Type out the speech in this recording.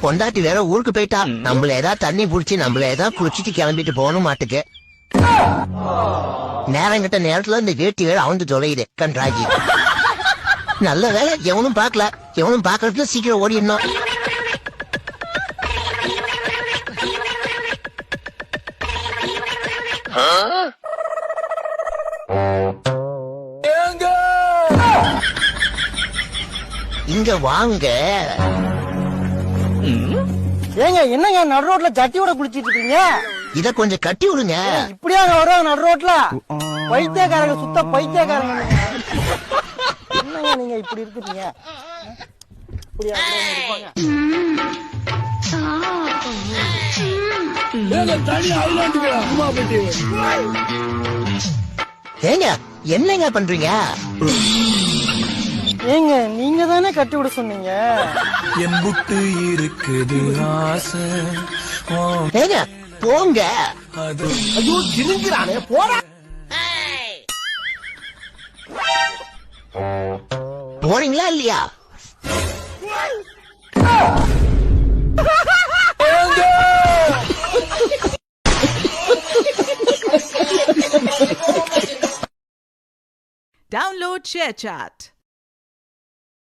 பொண்டாட்டி வேற ஊருக்கு போயிட்டா. நம்மள ஏதாவது தண்ணி புடிச்சு நம்மள ஏதாவது குளிச்சுட்டு கிளம்பிட்டு போகணும் மாட்டுக்கு. நேரங்கிட்ட நேரத்துல இந்த வேட்டி வேற அவந்து தொலையுது கன்றாஜி. நல்ல வேலை எவனும் பாக்கல. எவனும் பாக்குறதுல சீக்கிரம் ஓடிடணும். இங்க வாங்க. ஏங்க என்னங்க நடு ரோட்ல ஜட்டியோட குளிச்சிட்டு இருக்கீங்க? இத கொஞ்சம் கட்டி விடுங்க. இப்படியா வரும் நடு ரோட்ல? பைத்தியக்காரங்க, சுத்த பைத்தியக்காரங்க. என்னங்க நீங்க இப்படி இருக்கீங்க? இப்படியா இருப்பாங்க? ஏங்க என்னங்க பண்றீங்க? ஏங்க நீங்க தானே கட்டி விட சொன்னீங்க. என் புட்டு இருக்குது ஆசை. ஏங்க போங்க. ஐயோ திருங்கிறானே போடா. போறீங்களா இல்லையா? Download ShareChat.